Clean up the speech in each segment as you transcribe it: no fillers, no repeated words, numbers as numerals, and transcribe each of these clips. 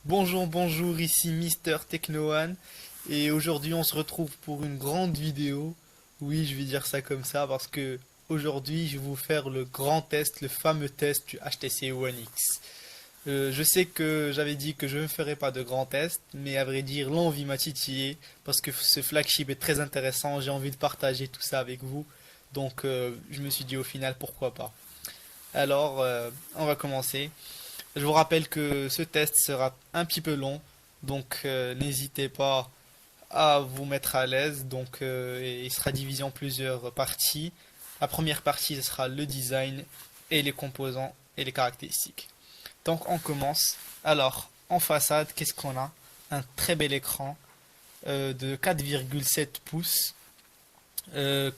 Bonjour, bonjour, ici Mister Technoan et aujourd'hui on se retrouve pour une grande vidéo. Oui, je vais dire ça comme ça parce que aujourd'hui je vais vous faire le grand test, le fameux test du HTC One X. Je sais que j'avais dit que je ne ferais pas de grand test, mais à vrai dire l'envie m'a titillé parce que ce flagship est très intéressant, j'ai envie de partager tout ça avec vous. Donc je me suis dit au final pourquoi pas. Alors on va commencer. Je vous rappelle que ce test sera un petit peu long, donc n'hésitez pas à vous mettre à l'aise. Donc et il sera divisé en plusieurs parties. La première partie ce sera le design et les composants et les caractéristiques. Donc on commence. Alors en façade, qu'est-ce qu'on a? Un très bel écran de 4,7 pouces euh,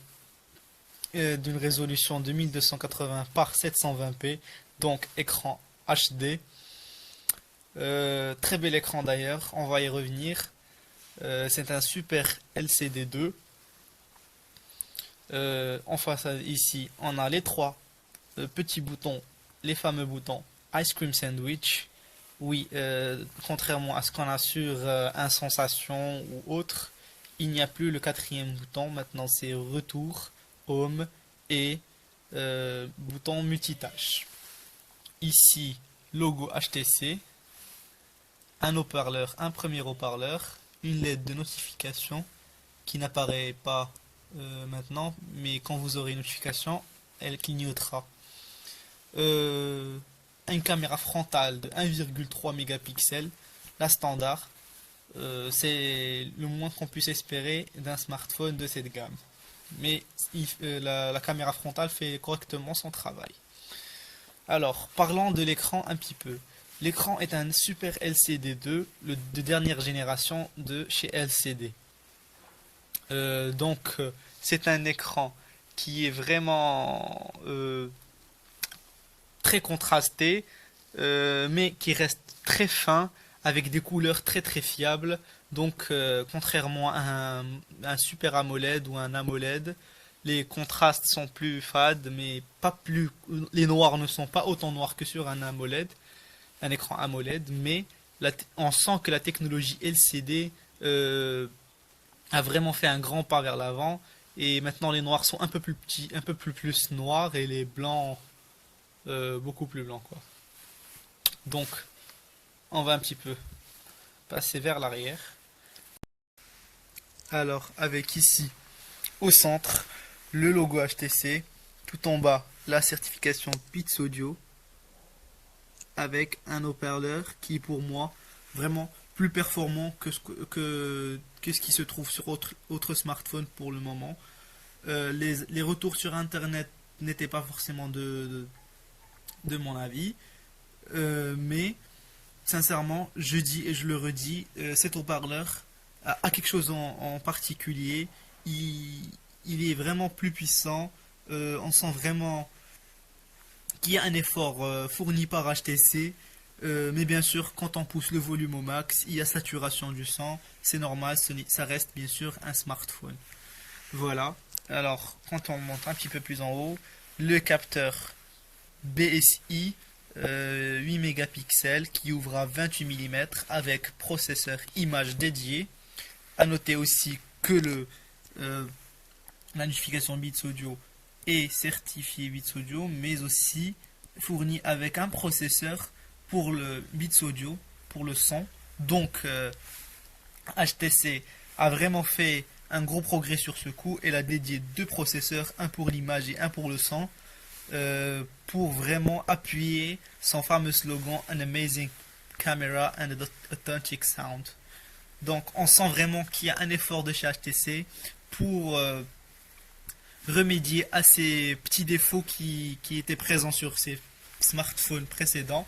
d'une résolution de 1280 par 720p, donc écran HD. Très bel écran d'ailleurs, on va y revenir. C'est un super LCD 2. En face ici, on a les trois petits boutons, les fameux boutons Ice Cream Sandwich. Oui, contrairement à ce qu'on a sur un Sensation ou autre, il n'y a plus le quatrième bouton. Maintenant, c'est Retour, Home et bouton multitâche. Ici, logo HTC, un haut-parleur, un premier haut-parleur, une LED de notification qui n'apparaît pas maintenant, mais quand vous aurez une notification, elle clignotera. Euh, une caméra frontale de 1,3 mégapixels, la standard. C'est le moins qu'on puisse espérer d'un smartphone de cette gamme. Mais la caméra frontale fait correctement son travail. Alors, parlons de l'écran un petit peu. L'écran est un Super LCD 2, de dernière génération de chez LCD. C'est un écran qui est vraiment très contrasté, mais qui reste très fin, avec des couleurs très très fiables. Donc, contrairement à un Super AMOLED ou un AMOLED, les contrastes sont plus fades, mais pas plus. Les noirs ne sont pas autant noirs que sur un AMOLED, un écran AMOLED, mais on sent que la technologie LCD a vraiment fait un grand pas vers l'avant. Et maintenant, les noirs sont un peu plus petits, un peu plus noirs, et les blancs beaucoup plus blancs, quoi. Donc, on va un petit peu passer vers l'arrière. Alors, avec ici, au centre, le logo HTC, tout en bas, la certification Beats Audio, avec un haut-parleur qui est pour moi vraiment plus performant que ce qui se trouve sur autre smartphone pour le moment. Les retours sur internet n'étaient pas forcément de mon avis, mais sincèrement, je dis et je le redis, cet haut-parleur a quelque chose en particulier. Il, il est vraiment plus puissant. On sent vraiment qu'il y a un effort fourni par HTC. Mais bien sûr, quand on pousse le volume au max, il y a saturation du son. C'est normal, ça reste bien sûr un smartphone. Voilà. Alors, quand on monte un petit peu plus en haut, le capteur BSI 8 mégapixels qui ouvre à 28 mm avec processeur image dédié. À noter aussi que euh, la notification Beats Audio est certifiée Beats Audio, mais aussi fournie avec un processeur pour le Beats Audio, pour le son. Donc HTC a vraiment fait un gros progrès sur ce coup. Elle a dédié deux processeurs, un pour l'image et un pour le son, pour vraiment appuyer son fameux slogan An amazing camera and an authentic sound. Donc on sent vraiment qu'il y a un effort de chez HTC pour remédier à ces petits défauts qui étaient présents sur ces smartphones précédents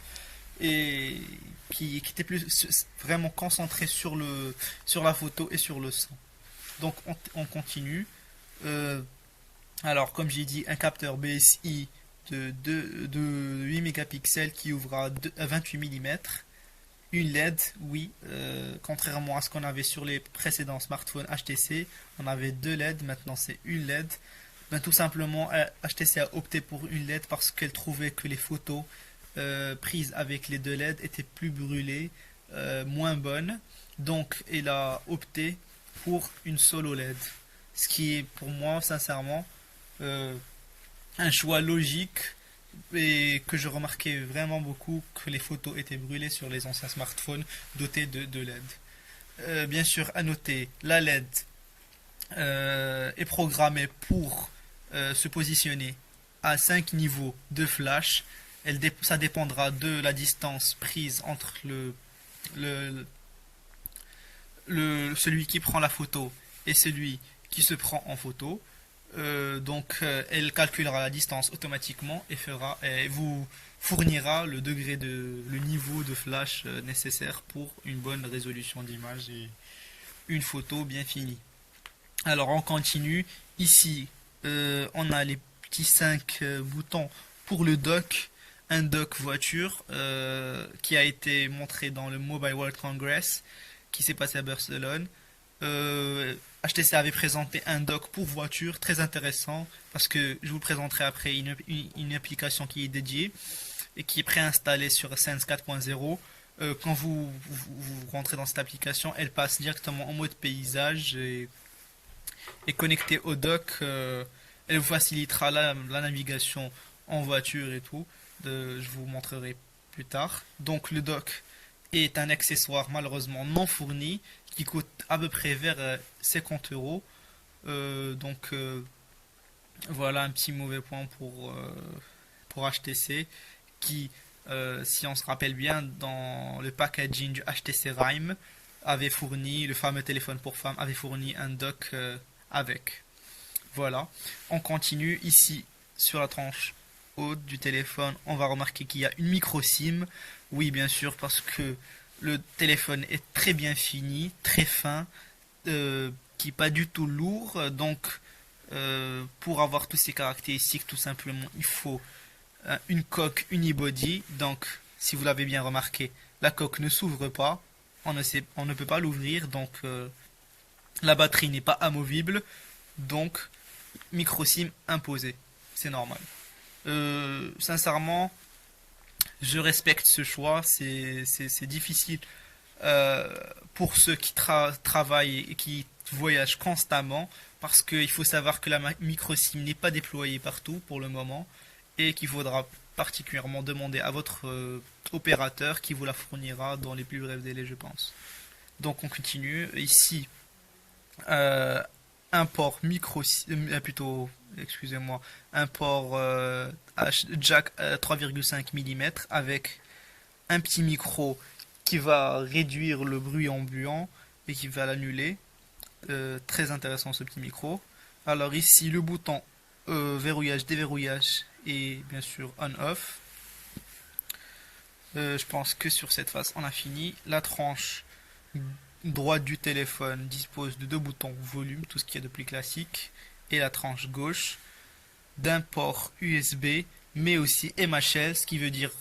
et qui étaient plus vraiment concentrés sur la photo et sur le son. Donc on continue. Euh, alors comme j'ai dit, un capteur BSI de 8 mégapixels qui ouvre à 28 mm. Une LED, oui, contrairement à ce qu'on avait sur les précédents smartphones HTC, on avait deux LED, maintenant c'est une LED. Ben, tout simplement, HTC a opté pour une LED parce qu'elle trouvait que les photos prises avec les deux LED étaient plus brûlées, moins bonne. Donc il a opté pour une solo LED. Ce qui est pour moi sincèrement euh, un choix logique et que je remarquais vraiment beaucoup que les photos étaient brûlées sur les anciens smartphones dotés de LED. Bien sûr, à noter, la LED est programmée pour se positionner à 5 niveaux de flash. Ça dépendra de la distance prise entre le, celui qui prend la photo et celui qui se prend en photo. Elle calculera la distance automatiquement et vous fournira le niveau de flash nécessaire pour une bonne résolution d'image et une photo bien finie. Alors on continue. Ici, on a les petits 5 boutons pour le dock. Un dock voiture qui a été montré dans le Mobile World Congress qui s'est passé à Barcelone. HTC avait présenté un dock pour voiture très intéressant parce que je vous présenterai après une application qui est dédiée et qui est préinstallée sur Sense 4.0. Quand vous rentrez dans cette application, elle passe directement en mode paysage et connectée au dock. Elle vous facilitera la navigation en voiture et tout. Je vous montrerai plus tard. Donc le dock est un accessoire malheureusement non fourni qui coûte à peu près vers 50 euros. Voilà un petit mauvais point pour HTC qui, si on se rappelle bien, dans le packaging du HTC Rime, avait fourni, le fameux téléphone pour femmes, avait fourni un dock avec. Voilà, on continue ici sur la tranche haute du téléphone, on va remarquer qu'il y a une micro SIM. Oui, bien sûr, parce que le téléphone est très bien fini, très fin, qui n'est pas du tout lourd. Donc, pour avoir toutes ces caractéristiques, tout simplement, il faut une coque unibody. Donc, si vous l'avez bien remarqué, la coque ne s'ouvre pas. On ne peut pas l'ouvrir. Donc, la batterie n'est pas amovible. Donc, micro SIM imposé. C'est normal. Sincèrement, je respecte ce choix. C'est difficile pour ceux qui travaillent et qui voyagent constamment parce qu'il faut savoir que la micro SIM n'est pas déployée partout pour le moment et qu'il faudra particulièrement demander à votre opérateur qui vous la fournira dans les plus brefs délais, je pense. Donc on continue. Ici, un port plutôt, excusez-moi, un port jack 3,5 mm avec un petit micro qui va réduire le bruit ambiant et qui va l'annuler. Très intéressant ce petit micro. Alors ici le bouton verrouillage, déverrouillage et bien sûr on-off. Je pense que sur cette face on a fini. La tranche droite du téléphone dispose de deux boutons volume, tout ce qui est de plus classique, et la tranche gauche d'un port USB mais aussi MHL, ce qui veut dire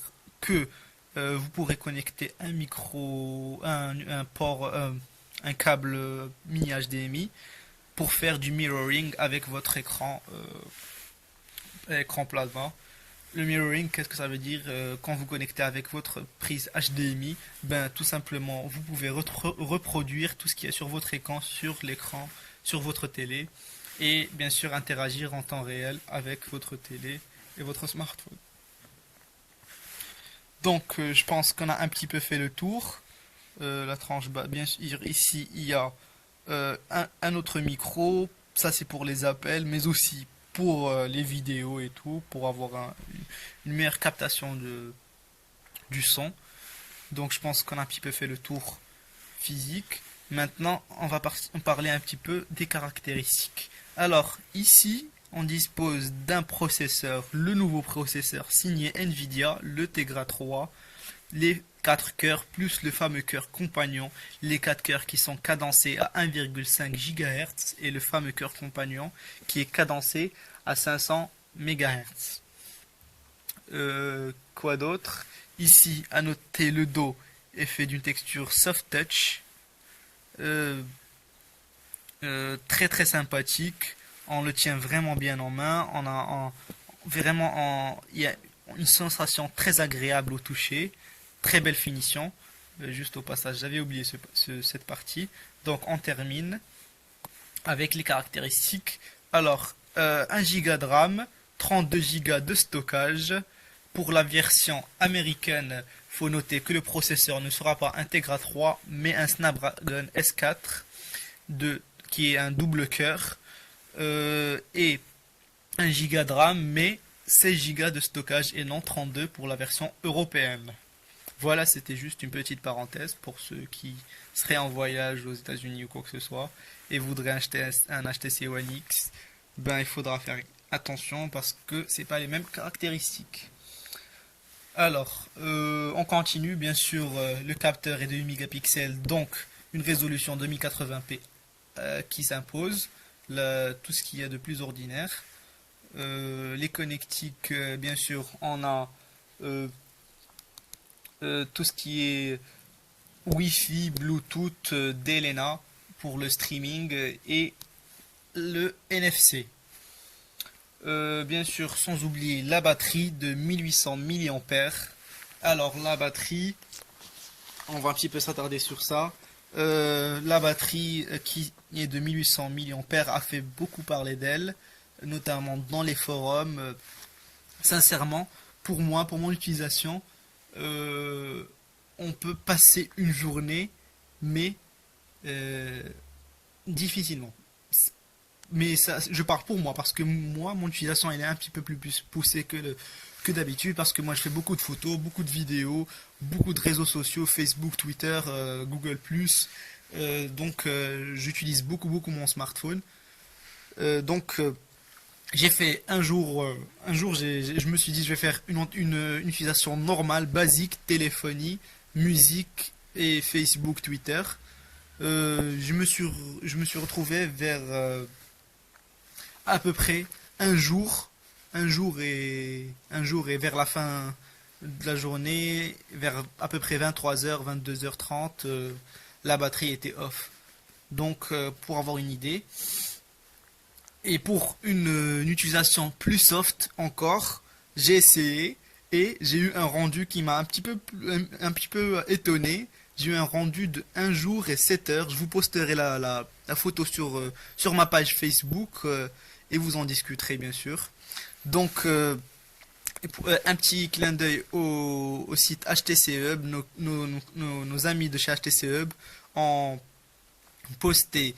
que vous pourrez connecter un micro, un port, un câble mini HDMI pour faire du mirroring avec votre écran plasma. Le mirroring, qu'est-ce que ça veut dire? Quand vous connectez avec votre prise HDMI, ben tout simplement vous pouvez reproduire tout ce qui est sur votre écran, sur votre télé, et bien sûr interagir en temps réel avec votre télé et votre smartphone. Donc je pense qu'on a un petit peu fait le tour. La tranche bas, bien sûr, ici il y a un autre micro, ça c'est pour les appels, mais aussi pour les vidéos et tout, pour avoir une meilleure captation du son. Donc je pense qu'on a un petit peu fait le tour physique. Maintenant, on va parler un petit peu des caractéristiques. Alors ici, on dispose d'un processeur, le nouveau processeur signé Nvidia, le Tegra 3, les 4 cœurs plus le fameux cœur compagnon, les 4 cœurs qui sont cadencés à 1,5 GHz et le fameux cœur compagnon qui est cadencé à 500 MHz. Quoi d'autre? Ici, à noter, le dos est fait d'une texture soft touch, très très sympathique. On le tient vraiment bien en main. Il y a une sensation très agréable au toucher. Très belle finition. Juste au passage, j'avais oublié cette partie. Donc on termine avec les caractéristiques. Alors, 1 giga de RAM, 32 gigas de stockage. Pour la version américaine, faut noter que le processeur ne sera pas un Tegra 3, mais un Snapdragon S4 qui est un double cœur. Et 1 giga de RAM, mais 16 gigas de stockage et non 32 pour la version européenne. Voilà, c'était juste une petite parenthèse pour ceux qui seraient en voyage aux États-Unis ou quoi que ce soit et voudraient acheter un HTC One X. Ben, il faudra faire attention parce que c'est pas les mêmes caractéristiques. Alors, on continue. Bien sûr, le capteur est de 8 mégapixels, donc une résolution 2080p qui s'impose. Tout ce qu'il y a de plus ordinaire. Les connectiques, bien sûr, on a tout ce qui est Wi-Fi, Bluetooth, DLNA pour le streaming et le NFC. Bien sûr, sans oublier la batterie de 1800 mAh. Alors, la batterie, on va un petit peu s'attarder sur ça. La batterie qui est de 1800 mAh a fait beaucoup parler d'elle, notamment dans les forums. Sincèrement, pour moi, pour mon utilisation, on peut passer une journée, mais difficilement. Mais ça, je parle pour moi, parce que moi, mon utilisation elle est un petit peu plus poussée que d'habitude, parce que moi je fais beaucoup de photos, beaucoup de vidéos, beaucoup de réseaux sociaux, Facebook, Twitter, Google+. Donc j'utilise beaucoup mon smartphone. Donc j'ai fait un jour je me suis dit je vais faire une utilisation normale, basique, téléphonie, musique et Facebook, Twitter. Je me suis retrouvé vers à peu près un jour, un jour et vers la fin de la journée, vers à peu près 23h, 22h30, la batterie était off. Donc pour avoir une idée, et pour une utilisation plus soft encore, j'ai essayé et j'ai eu un rendu qui m'a un petit peu étonné. J'ai eu un rendu de 1 jour et 7 heures. Je vous posterai la photo sur ma page Facebook et vous en discuterez bien sûr. Donc, un petit clin d'œil au site HTC Hub. Nos amis de chez HTC Hub ont posté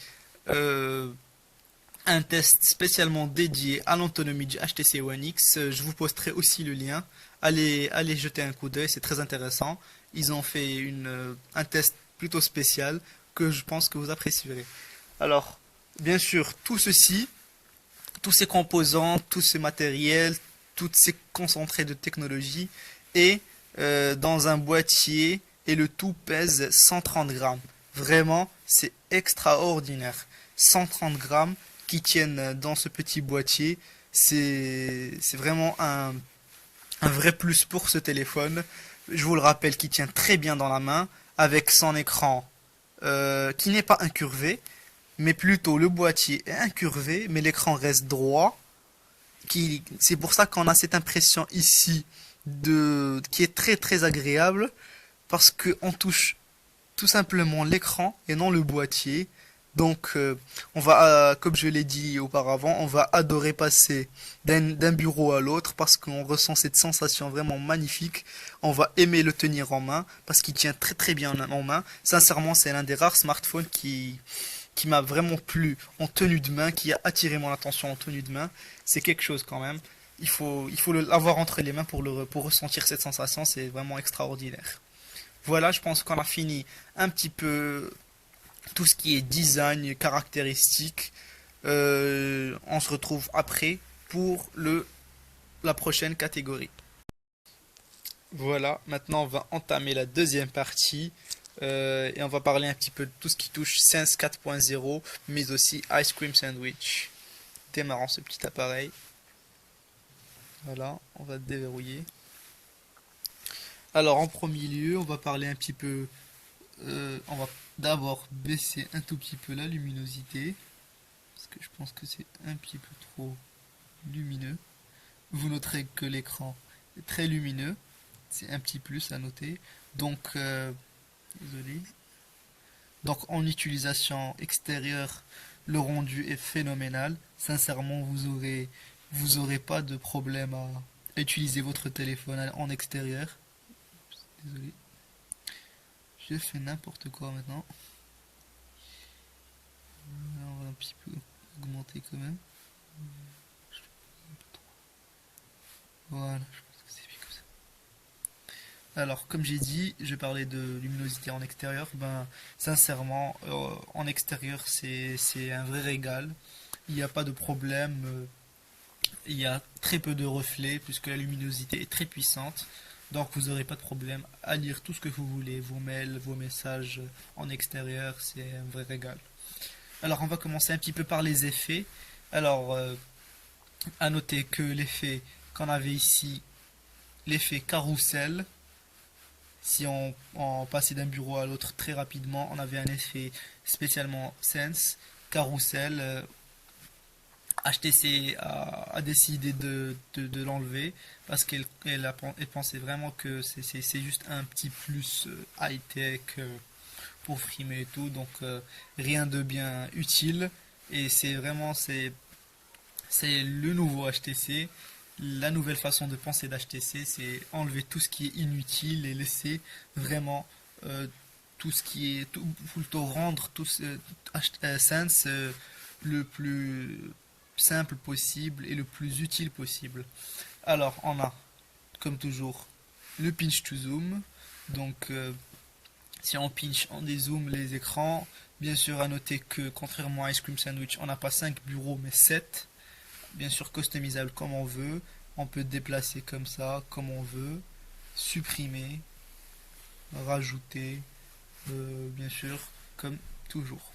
un test spécialement dédié à l'autonomie du HTC One X. Je vous posterai aussi le lien. Allez jeter un coup d'œil, c'est très intéressant. Ils ont fait un test plutôt spécial que je pense que vous apprécierez. Alors, bien sûr, tout ceci, tous ces composants, tout ce matériel, tous ces concentrés de technologie est dans un boîtier et le tout pèse 130 grammes. Vraiment, c'est extraordinaire. 130 grammes qui tiennent dans ce petit boîtier, c'est vraiment un vrai plus pour ce téléphone. Je vous le rappelle, qui tient très bien dans la main, avec son écran qui n'est pas incurvé, mais plutôt le boîtier est incurvé, mais l'écran reste droit. C'est pour ça qu'on a cette impression ici qui est très agréable, parce qu'on touche tout simplement l'écran et non le boîtier. Donc, on va, comme je l'ai dit auparavant, on va adorer passer d'un bureau à l'autre parce qu'on ressent cette sensation vraiment magnifique. On va aimer le tenir en main parce qu'il tient très bien en main. Sincèrement, c'est l'un des rares smartphones qui m'a vraiment plu en tenue de main, qui a attiré mon attention en tenue de main. C'est quelque chose quand même. Il faut l'avoir entre les mains pour ressentir cette sensation. C'est vraiment extraordinaire. Voilà, je pense qu'on a fini un petit peu tout ce qui est design, caractéristiques. On se retrouve après pour la prochaine catégorie. Voilà, maintenant on va entamer la deuxième partie et on va parler un petit peu de tout ce qui touche Sense 4.0 mais aussi Ice Cream Sandwich. Démarrons ce petit appareil. Voilà, on va déverrouiller. Alors en premier lieu, on va parler un petit peu, on va d'abord baisser un tout petit peu la luminosité, parce que je pense que c'est un petit peu trop lumineux. Vous noterez que l'écran est très lumineux, c'est un petit plus à noter. Donc Désolé. Donc en utilisation extérieure, le rendu est phénoménal. Sincèrement, vous aurez pas de problème à utiliser votre téléphone en extérieur. Désolé. Je fais n'importe quoi maintenant. On va un petit peu augmenter quand même. Voilà, je pense que c'est bien comme ça. Alors, comme j'ai dit, je parlais de luminosité en extérieur. Ben, sincèrement, en extérieur, c'est un vrai régal. Il n'y a pas de problème. Il y a très peu de reflets puisque la luminosité est très puissante. Donc, vous n'aurez pas de problème à lire tout ce que vous voulez, vos mails, vos messages en extérieur. C'est un vrai régal. Alors, on va commencer un petit peu par les effets. Alors, à noter que l'effet qu'on avait ici, l'effet carrousel, si on passait d'un bureau à l'autre très rapidement, on avait un effet spécialement Sense, carrousel. HTC a décidé de l'enlever parce elle pensait vraiment que c'est juste un petit plus high-tech pour frimer et tout, donc rien de bien utile. Et c'est le nouveau HTC. La nouvelle façon de penser d'HTC, c'est enlever tout ce qui est inutile et laisser vraiment tout ce qui est, plutôt rendre tout Sense le plus simple possible et le plus utile possible. Alors, on a, comme toujours, le pinch to zoom. Donc, si on pinch, on dézoome les écrans. Bien sûr, à noter que, contrairement à Ice Cream Sandwich, on n'a pas 5 bureaux, mais 7. Bien sûr, customisable comme on veut. On peut déplacer comme ça, comme on veut. Supprimer, rajouter, bien sûr, comme toujours.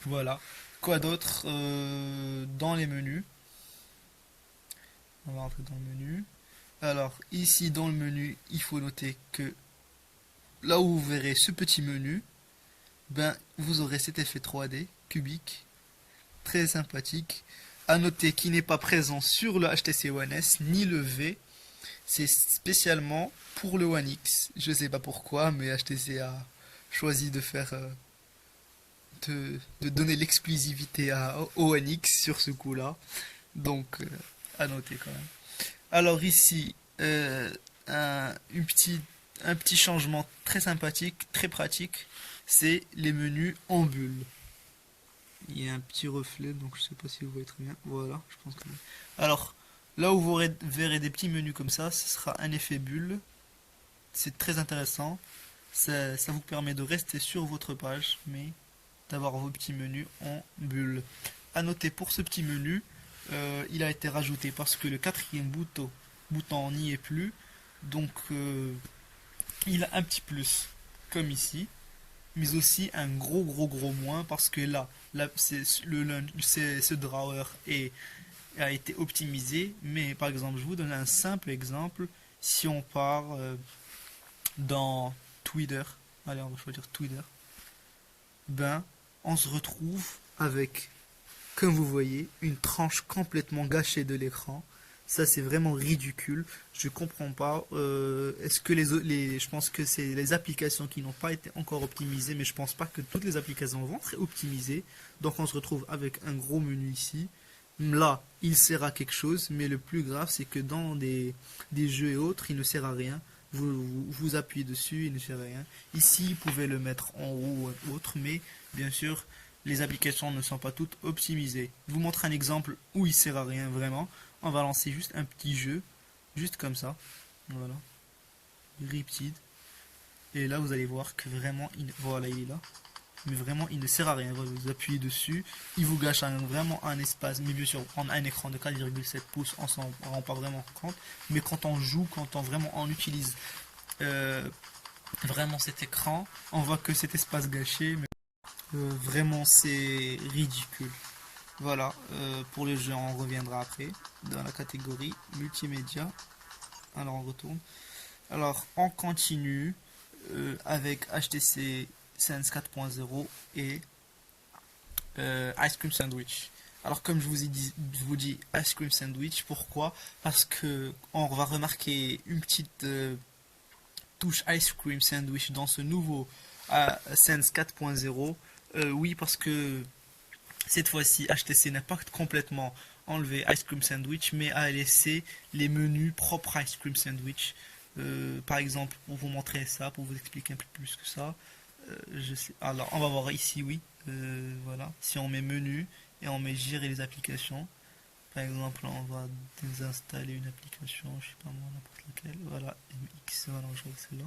Voilà. Quoi d'autre dans les menus? On va rentrer dans le menu. Alors, ici dans le menu, il faut noter que là où vous verrez ce petit menu, ben, vous aurez cet effet 3D cubique, très sympathique. À noter qu'il n'est pas présent sur le HTC One S ni le V. C'est spécialement pour le One X. Je sais pas pourquoi, mais HTC a choisi de faire de donner l'exclusivité au One X sur ce coup-là. Donc, à noter quand même. Alors ici, une un petit changement très sympathique, très pratique, c'est les menus en bulle. Il y a un petit reflet, donc je sais pas si vous voyez très bien. Voilà, je pense que oui. Alors, là où vous verrez des petits menus comme ça, ce sera un effet bulle. C'est très intéressant. Ça vous permet de rester sur votre page, mais d'avoir vos petits menus en bulle. À noter pour ce petit menu, il a été rajouté parce que le quatrième bouton n'y est plus. Donc il a un petit plus, comme ici, mais aussi un gros moins parce que là ce drawer a été optimisé. Mais par exemple, je vous donne un simple exemple. Si on part dans Twitter, allez, on va choisir Twitter, ben on se retrouve avec, comme vous voyez, une tranche complètement gâchée de l'écran. Ça, c'est vraiment ridicule. Je comprends pas. Est-ce que je pense que c'est les applications qui n'ont pas été encore optimisées, mais je pense pas que toutes les applications vont être optimisées. Donc, on se retrouve avec un gros menu ici. Là, il sert à quelque chose, mais le plus grave, c'est que dans des jeux et autres, il ne sert à rien. Vous appuyez dessus, il ne sert à rien. Ici, vous pouvez le mettre en haut ou autre, mais bien sûr, les applications ne sont pas toutes optimisées. Je vous montre un exemple où il sert à rien vraiment. On va lancer juste un petit jeu, juste comme ça. Voilà. Riptide. Et là, vous allez voir que vraiment, voilà, il est là. Mais vraiment, il ne sert à rien. Vous appuyez dessus, il vous gâche vraiment un espace. Mais bien sûr, on a un écran de 4,7 pouces, on s'en rend pas vraiment compte. Mais quand on joue, quand on utilise vraiment cet écran, on voit que cet espace gâché, mais vraiment, c'est ridicule. Voilà, pour les jeux, on reviendra après dans la catégorie multimédia. Alors, on retourne. Alors, on continue avec HTC Sense 4.0 et Ice Cream Sandwich. Alors, comme je vous dis Ice Cream Sandwich, pourquoi? Parce que on va remarquer une petite touche Ice Cream Sandwich dans ce nouveau Sense 4.0. Oui, parce que cette fois-ci, HTC n'a pas complètement enlevé Ice Cream Sandwich, mais a laissé les menus propres à Ice Cream Sandwich. Par exemple, pour vous montrer ça, pour vous expliquer un peu plus que ça, alors on va voir ici, oui, voilà, si on met menu et on met gérer les applications, par exemple, on va désinstaller une application, je sais pas moi, n'importe laquelle, voilà, MX, voilà, je vois celle-là,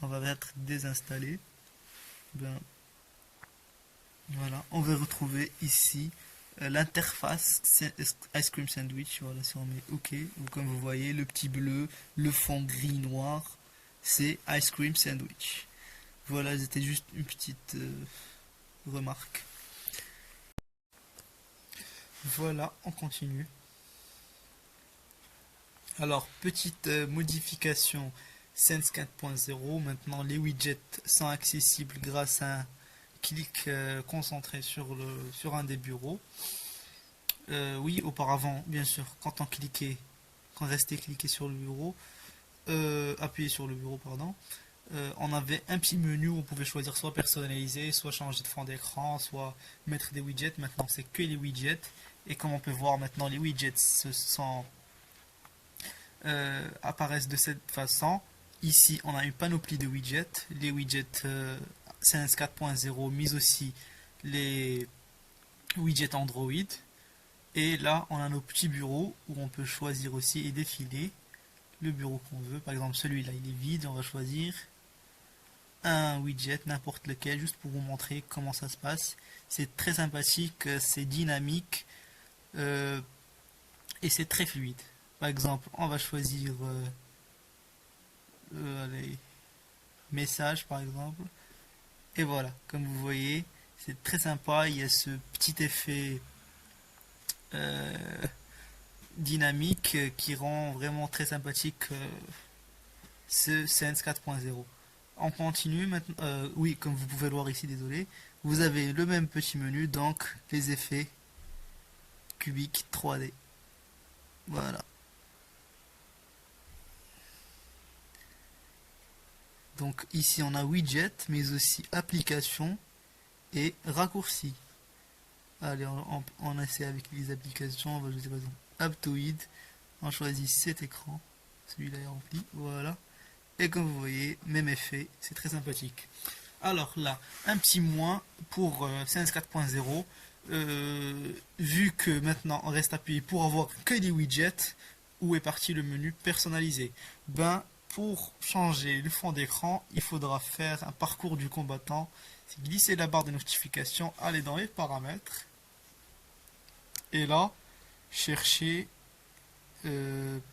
on va mettre désinstaller, ben, voilà, on va retrouver ici l'interface Ice Cream Sandwich. Voilà, si on met OK, comme vous voyez, le petit bleu, le fond gris noir, c'est Ice Cream Sandwich. Voilà, c'était juste une petite remarque. Voilà, on continue. Alors, petite modification Sense 4.0. Maintenant, les widgets sont accessibles grâce à un clic concentré sur un des bureaux. Oui, auparavant, bien sûr, quand on restait cliqué sur le bureau, appuyé sur le bureau, pardon, on avait un petit menu où on pouvait choisir soit personnaliser, soit changer de fond d'écran, soit mettre des widgets. Maintenant, c'est que les widgets. Et comme on peut voir maintenant, les widgets apparaissent de cette façon. Ici, on a une panoplie de widgets. Les widgets Sense 4.0, mais aussi les widgets Android. Et là, on a nos petits bureaux où on peut choisir aussi et défiler le bureau qu'on veut. Par exemple, celui-là, il est vide. On va choisir un widget, n'importe lequel, juste pour vous montrer comment ça se passe. C'est très sympathique, c'est dynamique et c'est très fluide. Par exemple, on va choisir allez, message par exemple. Et voilà, comme vous voyez, c'est très sympa. Il y a ce petit effet dynamique qui rend vraiment très sympathique ce Sense 4.0. On continue maintenant. Oui, comme vous pouvez le voir ici, désolé. Vous avez le même petit menu, donc les effets cubiques 3D. Voilà. Donc ici on a widget, mais aussi application et raccourci. Allez, on essaie avec les applications. On va choisir par exemple Aptoid. On choisit cet écran. Celui-là est rempli. Voilà. Et comme vous voyez, même effet, c'est très sympathique. Alors là, un petit moins pour Sense 4.0. Vu que maintenant on reste appuyé pour avoir que des widgets, où est parti le menu personnalisé? Ben, pour changer le fond d'écran, il faudra faire un parcours du combattant. C'est glisser la barre de notification, aller dans les paramètres. Et là, chercher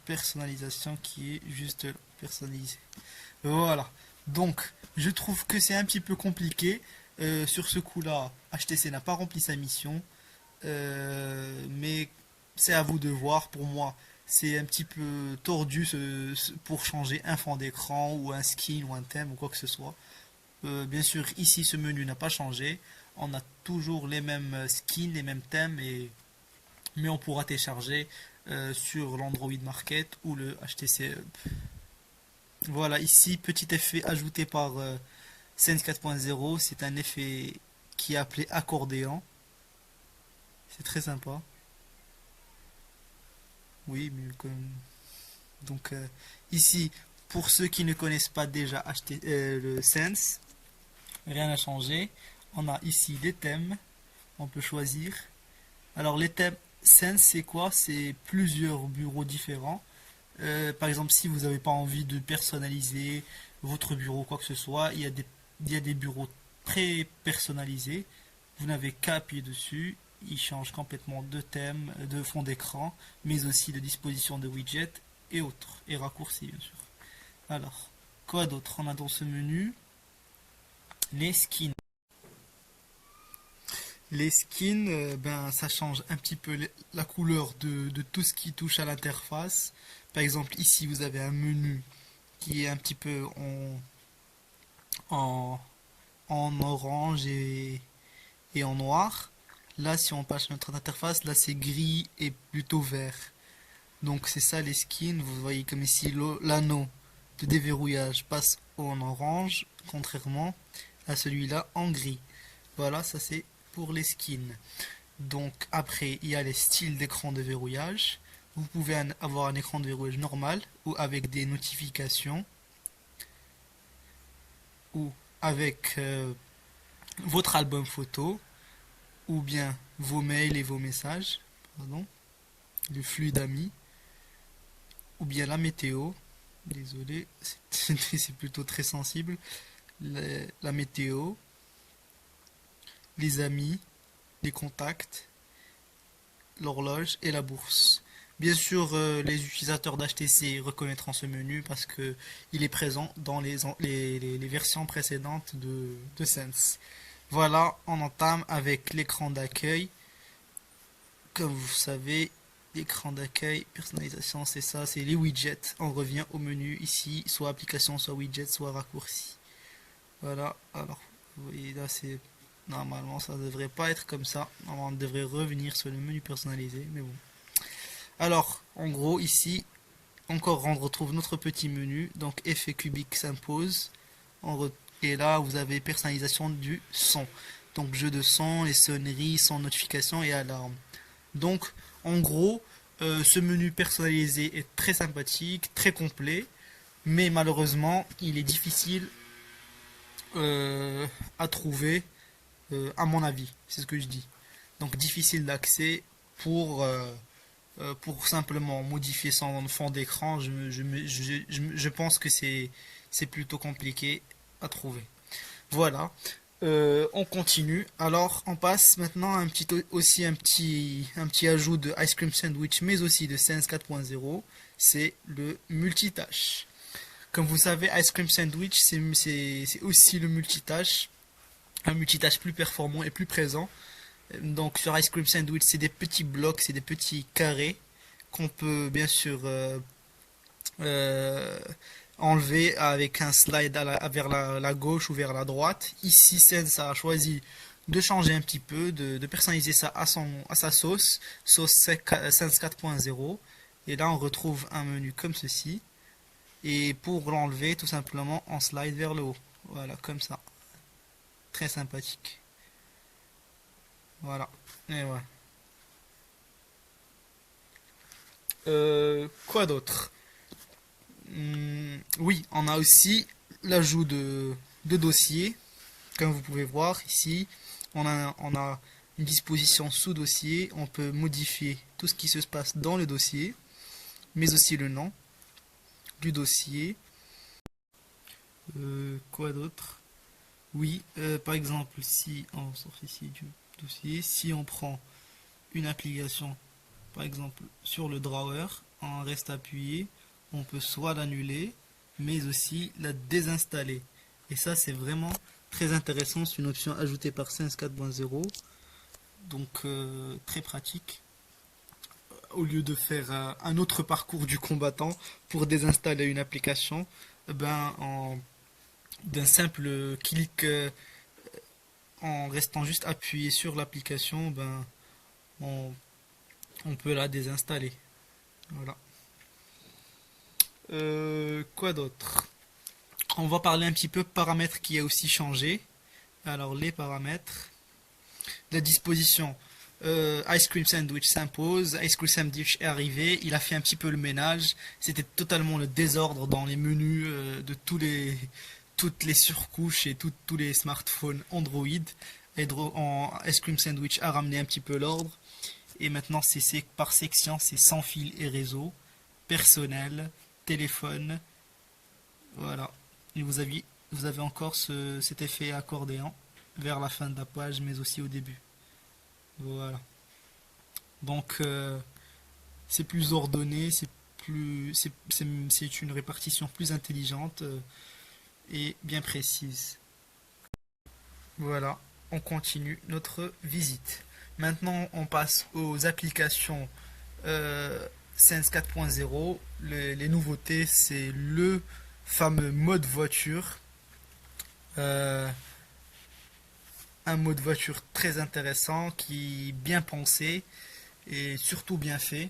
personnalisation qui est juste personnalisé. Voilà. Donc, je trouve que c'est un petit peu compliqué. Sur ce coup-là, HTC n'a pas rempli sa mission. Mais c'est à vous de voir. Pour moi, c'est un petit peu tordu pour changer un fond d'écran ou un skin ou un thème ou quoi que ce soit. Bien sûr, ici, ce menu n'a pas changé. On a toujours les mêmes skins, les mêmes thèmes, mais on pourra télécharger sur l'Android Market ou le HTC Hub. Voilà, ici, petit effet ajouté par Sense 4.0. C'est un effet qui est appelé accordéon. C'est très sympa. Oui, mais comme... Donc, ici, pour ceux qui ne connaissent pas déjà le Sense, rien n'a changé. On a ici des thèmes. On peut choisir. Alors, les thèmes Sense, c'est quoi? C'est plusieurs bureaux différents. Par exemple, si vous n'avez pas envie de personnaliser votre bureau, quoi que ce soit, il y a des bureaux très personnalisés. Vous n'avez qu'à appuyer dessus. Il change complètement de thème, de fond d'écran, mais aussi de disposition de widgets et autres, et raccourcis bien sûr. Alors, quoi d'autre? On a dans ce menu les skins. Les skins, ben, ça change un petit peu la couleur de tout ce qui touche à l'interface. Par exemple, ici, vous avez un menu qui est un petit peu en orange et en noir. Là, si on passe notre interface, là, c'est gris et plutôt vert. Donc, c'est ça les skins. Vous voyez comme ici l'anneau de déverrouillage passe en orange, contrairement à celui-là en gris. Voilà, ça c'est pour les skins. Donc après, il y a les styles d'écran de verrouillage. Vous pouvez avoir un écran de verrouillage normal ou avec des notifications ou avec votre album photo ou bien vos mails et vos messages, pardon, le flux d'amis ou bien la météo. Désolé, c'est plutôt très sensible. La météo, les amis, les contacts, l'horloge et la bourse. Bien sûr, les utilisateurs d'HTC reconnaîtront ce menu parce que il est présent dans les versions précédentes de Sense. Voilà, on entame avec l'écran d'accueil. Comme vous savez, l'écran d'accueil, personnalisation, c'est ça, c'est les widgets. On revient au menu ici, soit application, soit widget, soit raccourci. Voilà, alors, vous voyez là, c'est normalement ça ne devrait pas être comme ça. Normalement, on devrait revenir sur le menu personnalisé, mais bon. Alors, en gros, ici, encore on retrouve notre petit menu. Donc, effet cubique s'impose. Et là, vous avez personnalisation du son. Donc, jeu de son, les sonneries, son notification et alarme. Donc, en gros, ce menu personnalisé est très sympathique, très complet. Mais malheureusement, il est difficile à trouver, à mon avis. C'est ce que je dis. Donc, difficile d'accès pour simplement modifier son fond d'écran, je pense que c'est plutôt compliqué à trouver. Voilà. On continue. Alors, on passe maintenant à un petit ajout de Ice Cream Sandwich, mais aussi de Sense 4.0. C'est le multitâche. Comme vous savez, Ice Cream Sandwich, c'est aussi le multitâche. Un multitâche plus performant et plus présent. Donc sur Ice Cream Sandwich, c'est des petits blocs, c'est des petits carrés qu'on peut bien sûr euh, enlever avec un slide vers la gauche ou vers la droite. Ici, Sense a choisi de changer un petit peu, de personnaliser ça à sa sauce Sense 4.0. Et là, on retrouve un menu comme ceci. Et pour l'enlever, tout simplement, on slide vers le haut. Voilà, comme ça. Très sympathique. Voilà. Et voilà. Quoi d'autre? Oui, on a aussi l'ajout de dossiers. Comme vous pouvez voir ici, on a une disposition sous dossier. On peut modifier tout ce qui se passe dans le dossier, mais aussi le nom du dossier. Quoi d'autre? Oui, par exemple, si on sort ici du dossier, si on prend une application, par exemple sur le drawer, on reste appuyé, on peut soit l'annuler, mais aussi la désinstaller. Et ça, c'est vraiment très intéressant, c'est une option ajoutée par Sense 4.0, donc très pratique. Au lieu de faire un autre parcours du combattant pour désinstaller une application, d'un simple clic en restant juste appuyé sur l'application, on, on peut la désinstaller. Voilà. Quoi d'autre? On va parler un petit peu paramètres qui a aussi changé. Alors les paramètres, la disposition. Ice Cream Sandwich s'impose. Ice Cream Sandwich est arrivé. Il a fait un petit peu le ménage. C'était totalement le désordre dans les menus de toutes les surcouches et tous les smartphones Android. Ice Cream Sandwich a ramené un petit peu l'ordre. Et maintenant, c'est par section, c'est sans fil et réseau, personnel, téléphone. Voilà. Et vous avez encore cet effet accordéon vers la fin de la page, mais aussi au début. Voilà. Donc, c'est plus ordonné, c'est une répartition plus intelligente et bien précise. Voilà. On continue notre visite. Maintenant, on passe aux applications Sense 4.0. Les nouveautés, c'est le fameux mode voiture. Euh, un mode voiture très intéressant, qui est bien pensé et surtout bien fait.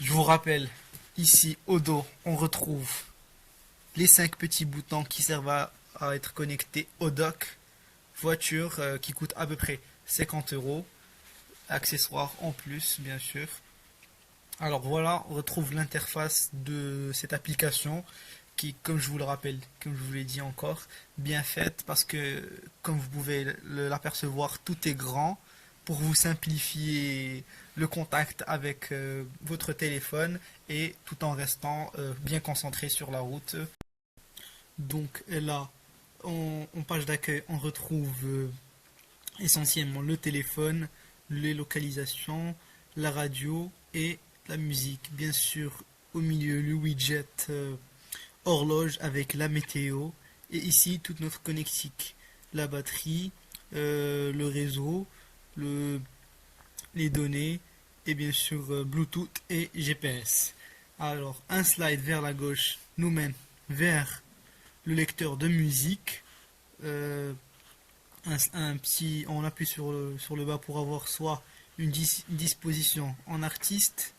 Je vous rappelle, ici au dos, on retrouve les 5 petits boutons qui servent à être connectés au dock voiture qui coûte à peu près 50 €. Accessoires en plus, bien sûr. Alors voilà, on retrouve l'interface de cette application qui, comme je vous le rappelle, comme je vous l'ai dit encore, bien faite parce que, comme vous pouvez l'apercevoir, tout est grand pour vous simplifier le contact avec votre téléphone et tout en restant bien concentré sur la route. Donc là, en page d'accueil, on retrouve essentiellement le téléphone, les localisations, la radio et la musique. Bien sûr, au milieu, le widget horloge avec la météo. Et ici, toute notre connectique. La batterie, le réseau, le, les données et bien sûr Bluetooth et GPS. Alors, un slide vers la gauche nous mène vers le lecteur de musique. On appuie sur le bas pour avoir soit une disposition en artiste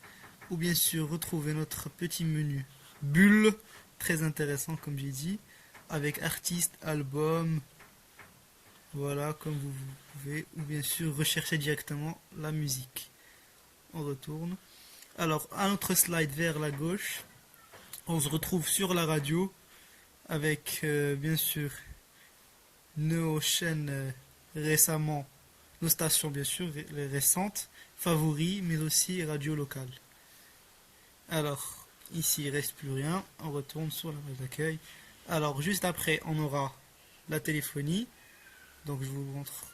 ou bien sûr retrouver notre petit menu bulle, très intéressant comme j'ai dit, avec artiste, album, voilà comme vous pouvez, ou bien sûr rechercher directement la musique. On retourne. Alors un autre slide vers la gauche, on se retrouve sur la radio avec bien sûr nos chaînes récemment, nos stations bien sûr les récentes, favoris, mais aussi radio locale. Alors, ici il ne reste plus rien, on retourne sur la page d'accueil. Alors, juste après, on aura la téléphonie. Donc, je vous montre.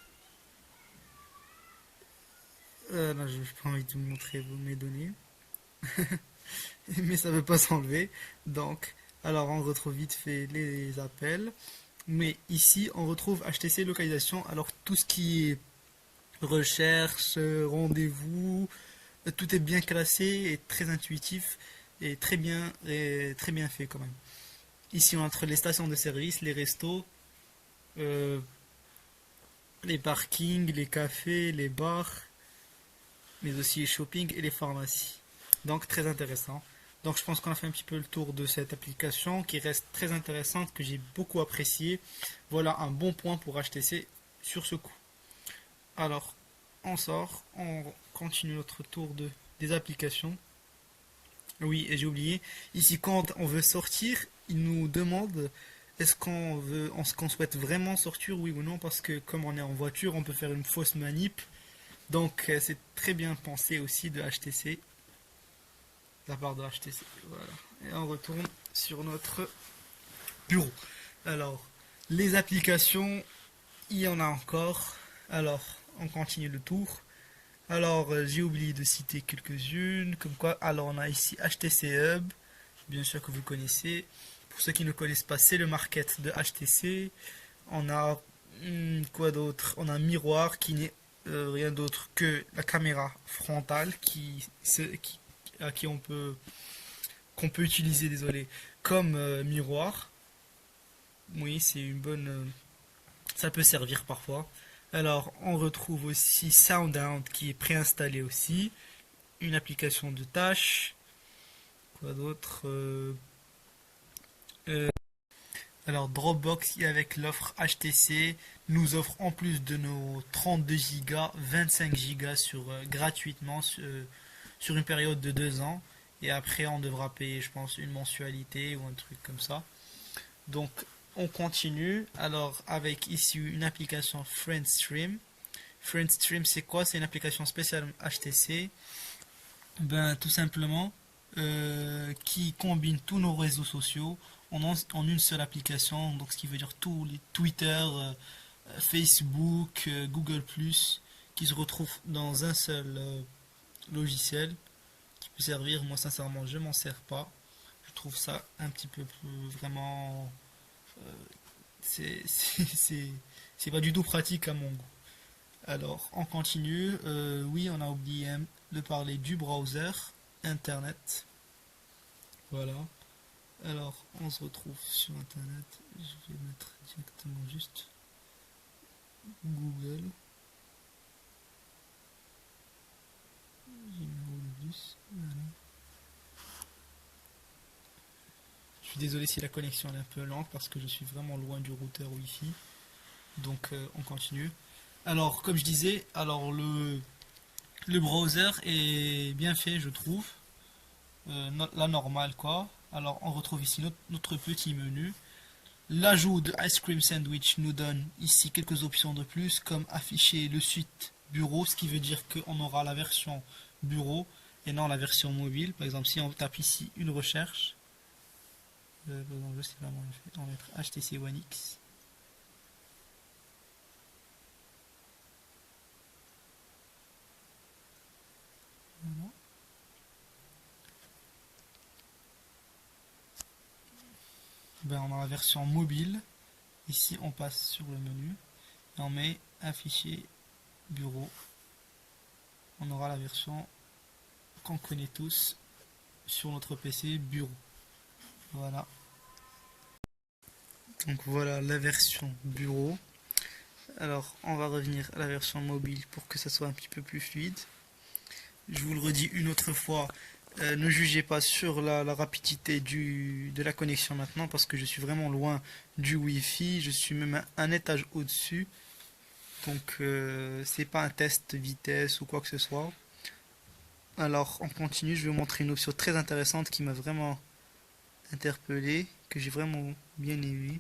Là, je n'ai pas envie de vous montrer mes données. Mais ça ne veut pas s'enlever. Donc, alors on retrouve vite fait les appels. Mais ici, on retrouve HTC localisation. Alors, tout ce qui est recherche, rendez-vous, tout est bien classé et très intuitif et très bien fait quand même. Ici, entre les stations de service, les restos, euh, les parkings, les cafés, les bars, mais aussi les shopping et les pharmacies. Donc, très intéressant. Donc, je pense qu'on a fait un petit peu le tour de cette application qui reste très intéressante, que j'ai beaucoup appréciée. Voilà un bon point pour HTC sur ce coup. Alors, on sort, on continue notre tour des applications. Oui, et j'ai oublié. Ici, quand on veut sortir, il nous demande est-ce qu'on souhaite vraiment sortir, oui ou non, parce que comme on est en voiture, on peut faire une fausse manip. Donc, c'est très bien pensé aussi de HTC, de la part de HTC. Voilà. Et on retourne sur notre bureau. Alors, les applications, il y en a encore. Alors, on continue le tour. Alors, j'ai oublié de citer quelques-unes, comme quoi, alors on a ici HTC Hub, bien sûr que vous connaissez. Pour ceux qui ne connaissent pas, c'est le market de HTC. On a quoi d'autre? On a un miroir qui n'est rien d'autre que la caméra frontale à qui qu'on peut utiliser, désolé, comme miroir. Oui, c'est une bonne, ça peut servir parfois. Alors, on retrouve aussi SoundHound qui est préinstallé aussi. Une application de tâches. Quoi d'autre Alors, Dropbox, avec l'offre HTC, nous offre en plus de nos 32 Go 25 Go gratuitement sur une période de 2 ans. Et après, on devra payer, je pense, une mensualité ou un truc comme ça. Donc, on continue. Alors, avec ici une application FriendStream. FriendStream, c'est quoi? C'est une application spéciale HTC. Ben, tout simplement, qui combine tous nos réseaux sociaux en une seule application. Donc, ce qui veut dire tous les Twitter, Facebook, Google+, qui se retrouvent dans un seul logiciel qui peut servir. Moi, sincèrement, je m'en sers pas. Je trouve ça un petit peu plus vraiment. euh, c'est pas du tout pratique à mon goût. Alors, on continue. Oui, on a oublié de parler du browser Internet. Voilà. Alors, on se retrouve sur Internet. Je vais mettre directement juste Google. J'ai mis Google+. Voilà. suis désolé si la connexion est un peu lente parce que je suis vraiment loin du routeur Wi-Fi. Donc on continue. Alors comme je disais, alors le browser est bien fait je trouve. La normale quoi. Alors on retrouve ici notre petit menu. L'ajout de Ice Cream Sandwich nous donne ici quelques options de plus comme afficher le suite bureau, ce qui veut dire qu'on aura la version bureau et non la version mobile. Par exemple si on tape ici une recherche, je sais pas comment on fait, on va mettre HTC One X. Voilà. Ben, on a la version mobile. Ici, on passe sur le menu et on met afficher bureau. On aura la version qu'on connaît tous sur notre PC bureau. Voilà. Donc voilà la version bureau. Alors, on va revenir à la version mobile pour que ça soit un petit peu plus fluide. Je vous le redis une autre fois, ne jugez pas sur la rapidité de la connexion maintenant parce que je suis vraiment loin du Wi-Fi, je suis même un étage au-dessus. Donc c'est pas un test vitesse ou quoi que ce soit. Alors on continue, je vais vous montrer une option très intéressante qui m'a vraiment interpellé, que j'ai vraiment bien aimé.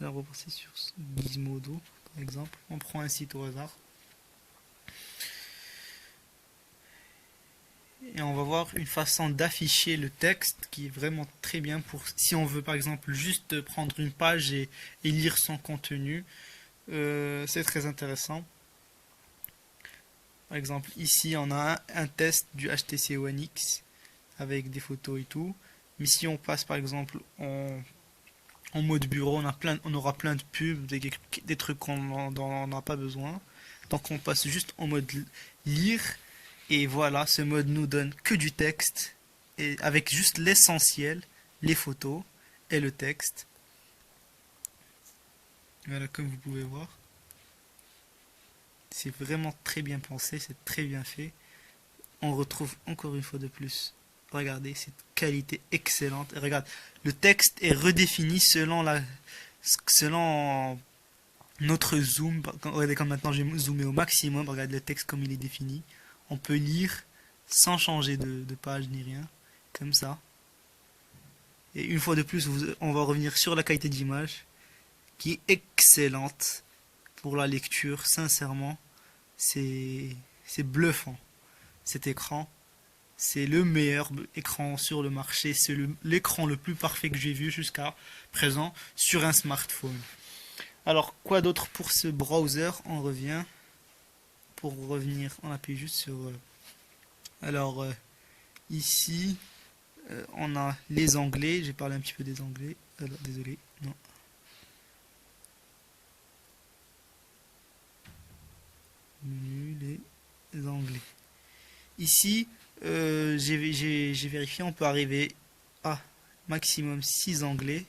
Alors on va passer sur Gizmodo par exemple, on prend un site au hasard. Et on va voir une façon d'afficher le texte qui est vraiment très bien pour si on veut par exemple juste prendre une page et lire son contenu. C'est très intéressant. Par exemple ici on a un test du HTC One X avec des photos et tout. Mais si on passe par exemple en mode bureau, on aura plein de pubs, des trucs dont on n'a pas besoin. Donc on passe juste en mode lire. Et voilà, ce mode nous donne que du texte, et avec juste l'essentiel, les photos et le texte. Voilà, comme vous pouvez voir. C'est vraiment très bien pensé, c'est très bien fait. On retrouve encore une fois de plus. Regardez, cette qualité excellente. Et regarde, le texte est redéfini selon notre zoom. Regardez comme maintenant j'ai zoomé au maximum. Regardez le texte comme il est défini. On peut lire sans changer de page ni rien, comme ça. Et une fois de plus, on va revenir sur la qualité d'image, qui est excellente pour la lecture, sincèrement. C'est bluffant, cet écran. C'est le meilleur écran sur le marché, c'est l'écran le plus parfait que j'ai vu jusqu'à présent sur un smartphone. Alors, quoi d'autre pour ce browser? On revient. Pour revenir, on appuie juste sur... alors, ici, on a les onglets. J'ai parlé un petit peu des onglets. Alors, désolé, non. Menu, les onglets. Ici, j'ai vérifié, on peut arriver à maximum 6 onglets.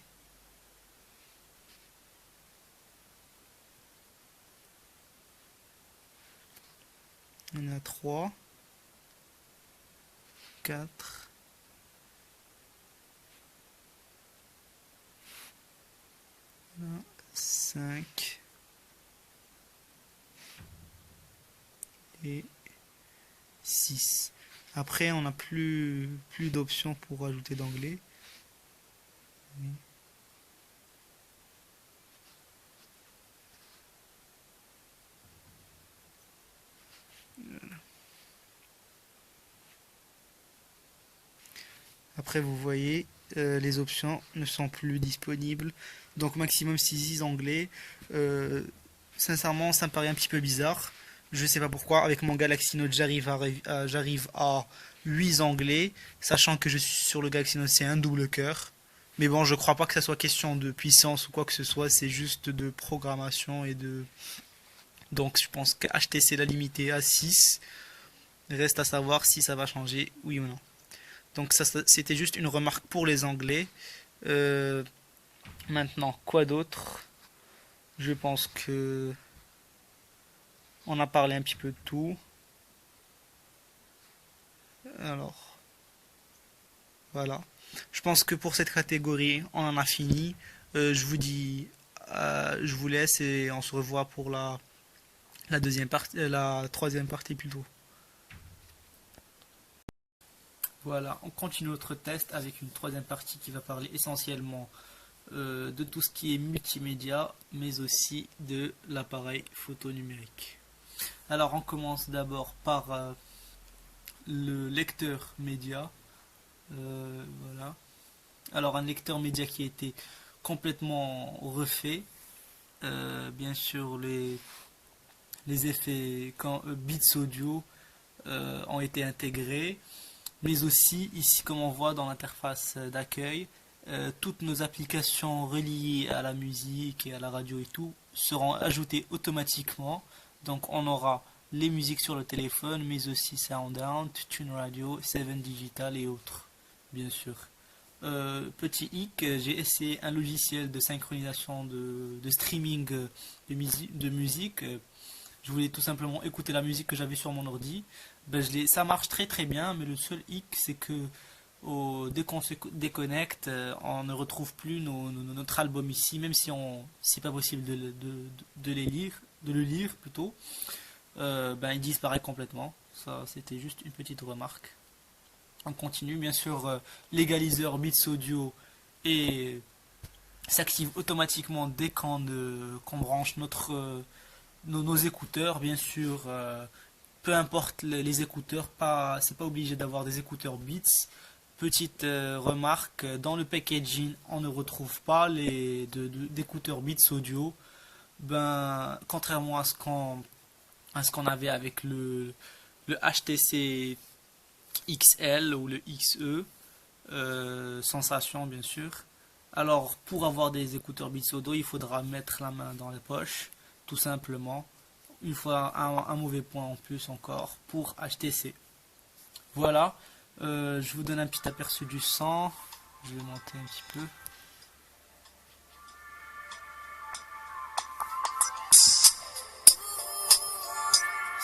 On a 3, 4, 5 et 6. Après, on n'a plus d'options pour ajouter d'anglais. Après, vous voyez, les options ne sont plus disponibles. Donc, maximum 6 anglais. Sincèrement, ça me paraît un petit peu bizarre. Je sais pas pourquoi. Avec mon Galaxy Note, j'arrive à 8 anglais. Sachant que je suis sur le Galaxy Note, c'est un double cœur. Mais bon, je crois pas que ça soit question de puissance ou quoi que ce soit. C'est juste de programmation et de... Donc, je pense que HTC l'a limité à 6. Reste à savoir si ça va changer, oui ou non. Donc ça c'était juste une remarque pour les Anglais. Maintenant, quoi d'autre? Je pense que on a parlé un petit peu de tout. Alors, voilà. Je pense que pour cette catégorie, on en a fini. Je vous dis, je vous laisse et on se revoit pour la deuxième partie, la troisième partie plutôt. Voilà, on continue notre test avec une troisième partie qui va parler essentiellement de tout ce qui est multimédia, mais aussi de l'appareil photo numérique. Alors on commence d'abord par le lecteur média. Voilà. Alors un lecteur média qui a été complètement refait. Bien sûr les effets bits audio ont été intégrés, mais aussi ici comme on voit dans l'interface d'accueil, toutes nos applications reliées à la musique et à la radio et tout seront ajoutées automatiquement. Donc on aura les musiques sur le téléphone, mais aussi SoundHound, TuneRadio, 7 Digital et autres, bien sûr. Petit hic, j'ai essayé un logiciel de synchronisation de streaming de musique. Je voulais tout simplement écouter la musique que j'avais sur mon ordi. Ça marche très très bien, mais le seul hic c'est que dès qu'on se déconnecte, on ne retrouve plus notre album ici, même si c'est pas possible de le lire plutôt. Il disparaît complètement. Ça, c'était juste une petite remarque. On continue, bien sûr, l'égaliseur bits audio et s'active automatiquement dès qu'on branche nos écouteurs, bien sûr. Peu importe les écouteurs, c'est pas obligé d'avoir des écouteurs Beats. Petite remarque, dans le packaging, on ne retrouve pas d'écouteurs Beats audio. Contrairement à ce qu'on avait avec le HTC XL ou le XE, sensation bien sûr. Alors pour avoir des écouteurs Beats audio, il faudra mettre la main dans les poches, tout simplement. Une fois un mauvais point en plus encore pour HTC. Voilà, je vous donne un petit aperçu du son. Je vais monter un petit peu.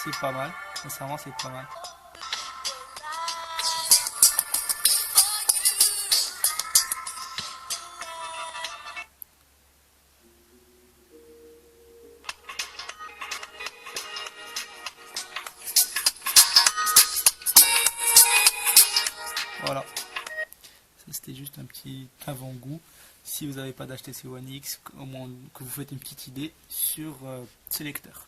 C'est pas mal, sincèrement c'est pas mal. Voilà, ça c'était juste un petit avant-goût. Si vous n'avez pas d'HTC One X, au moins que vous faites une petite idée sur ce lecteur.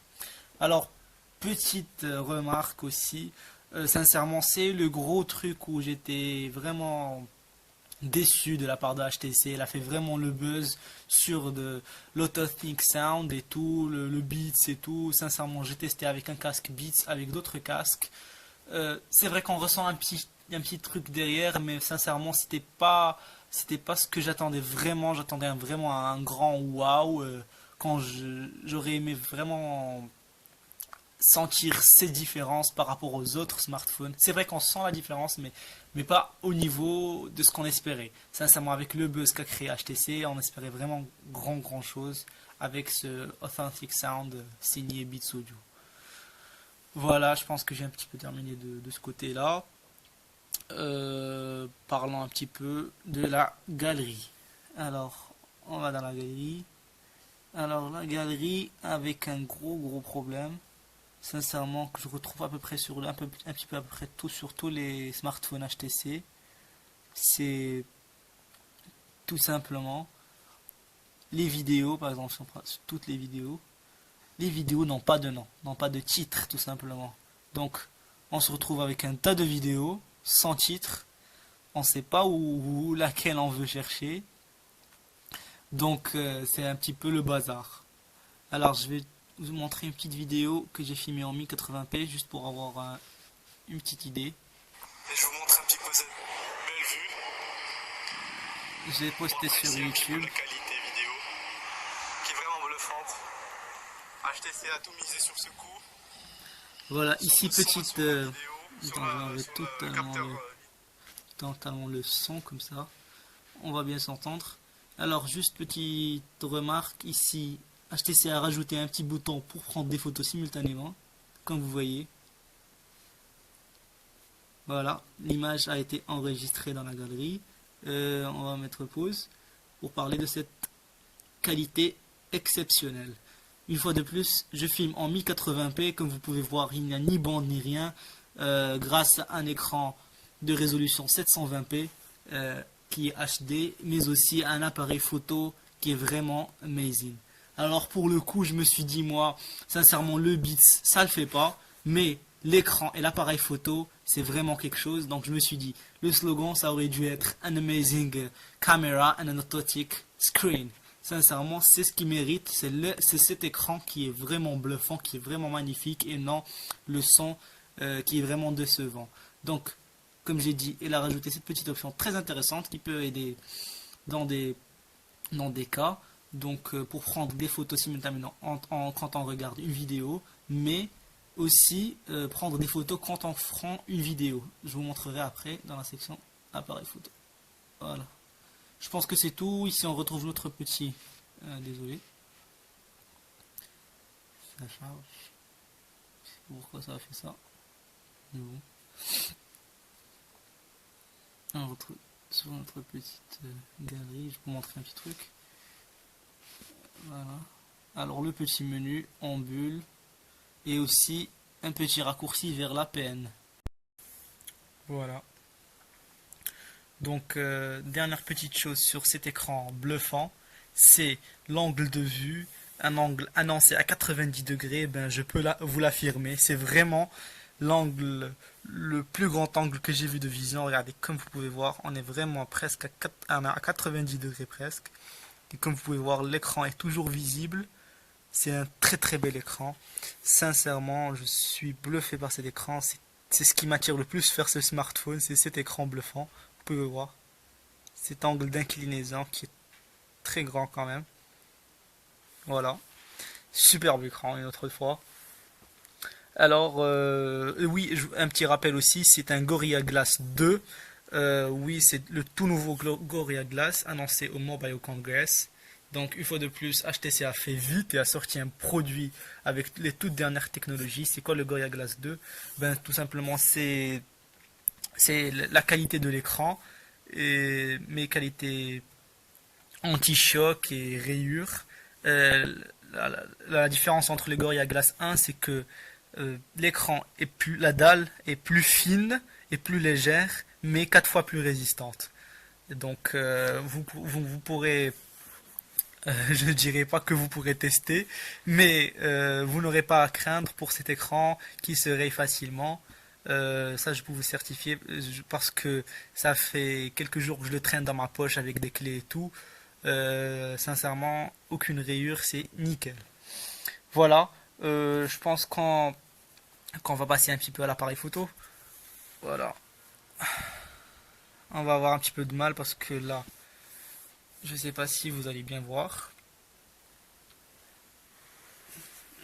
Alors, petite remarque aussi, sincèrement c'est le gros truc où j'étais vraiment déçu de la part de HTC. Elle a fait vraiment le buzz sur de l'Authentic Sound et tout, le Beats et tout. Sincèrement, j'ai testé avec un casque Beats, avec d'autres casques. C'est vrai qu'on ressent un petit truc derrière, mais sincèrement, c'était pas ce que j'attendais vraiment. J'attendais vraiment un grand waouh. Quand j'aurais aimé vraiment sentir ces différences par rapport aux autres smartphones. C'est vrai qu'on sent la différence, mais pas au niveau de ce qu'on espérait. Sincèrement, avec le buzz qu'a créé HTC, on espérait vraiment grand chose avec ce Authentic Sound signé Beats Audio. Voilà, je pense que j'ai un petit peu terminé de ce côté-là. Parlons un petit peu de la galerie. Alors, on va dans la galerie. Alors, la galerie avec un gros problème. Sincèrement, que je retrouve à peu près un petit peu à peu près tout sur tous les smartphones HTC. C'est tout simplement les vidéos, par exemple, si on prend toutes les vidéos n'ont pas de nom, n'ont pas de titre, tout simplement. Donc, on se retrouve avec un tas de vidéos sans titre. On ne sait pas où laquelle on veut chercher. Donc, c'est un petit peu le bazar. Alors, je vais vous montrer une petite vidéo que j'ai filmée en 1080p juste pour avoir une petite idée. Et je vous montre un petit peu cette belle vue. J'ai posté sur YouTube. La qualité vidéo qui est vraiment bluffante. HTC a tout misé sur ce coup. Voilà, ici petite. J'enlève totalement le son comme ça. On va bien s'entendre. Alors, juste petite remarque ici. HTC a rajouté un petit bouton pour prendre des photos simultanément, comme vous voyez. Voilà, l'image a été enregistrée dans la galerie. On va mettre pause pour parler de cette qualité exceptionnelle. Une fois de plus, je filme en 1080p. Comme vous pouvez voir, il n'y a ni bande ni rien. Grâce à un écran de résolution 720p qui est HD, mais aussi un appareil photo qui est vraiment amazing. Alors pour le coup, je me suis dit, moi, sincèrement, le Beats, ça le fait pas, mais l'écran et l'appareil photo, c'est vraiment quelque chose. Donc je me suis dit, le slogan, ça aurait dû être an amazing camera and an authentic screen. Sincèrement, c'est ce qui mérite, c'est cet écran qui est vraiment bluffant, qui est vraiment magnifique, et non le son qui est vraiment décevant. Donc, comme j'ai dit, il a rajouté cette petite option très intéressante qui peut aider dans des cas, donc pour prendre des photos simultanément quand on regarde une vidéo, mais aussi prendre des photos quand on prend une vidéo. Je vous montrerai après dans la section appareil photo. Voilà. Je pense que c'est tout. Ici on retrouve notre petit... désolé. Ça charge. Je sais pas pourquoi ça a fait ça. Mais bon. On retrouve sur notre petite galerie. Je vais vous montrer un petit truc. Voilà. Alors le petit menu en bulle. Et aussi un petit raccourci vers l'APN. Voilà. Donc dernière petite chose sur cet écran bluffant, c'est l'angle de vue, un angle annoncé à 90 degrés. Ben je peux vous l'affirmer, c'est vraiment l'angle, le plus grand angle que j'ai vu de vision. Regardez, comme vous pouvez voir, on est vraiment presque à 90 degrés presque. Et comme vous pouvez voir, l'écran est toujours visible. C'est un très très bel écran. Sincèrement, je suis bluffé par cet écran. C'est ce qui m'attire le plus vers ce smartphone, c'est cet écran bluffant. Vous pouvez voir cet angle d'inclinaison qui est très grand quand même. Voilà. Superbe écran une autre fois. Alors, oui, un petit rappel aussi, c'est un Gorilla Glass 2. Oui, c'est le tout nouveau Gorilla Glass annoncé au Mobile Congress. Donc, une fois de plus, HTC a fait vite et a sorti un produit avec les toutes dernières technologies. C'est quoi le Gorilla Glass 2? Ben, tout simplement, c'est la qualité de l'écran, et mes qualités anti-choc et rayures. La différence entre le Gorilla Glass 1, c'est que l'écran est la dalle est plus fine et plus légère, mais 4 fois plus résistante. Donc vous pourrez, je ne dirais pas que vous pourrez tester, mais vous n'aurez pas à craindre pour cet écran qui se raye facilement. Ça je peux vous certifier parce que ça fait quelques jours que je le traîne dans ma poche avec des clés et tout. Sincèrement, aucune rayure, c'est nickel. Voilà, je pense qu'on va passer un petit peu à l'appareil photo. Voilà. On va avoir un petit peu de mal parce que là, je sais pas si vous allez bien voir.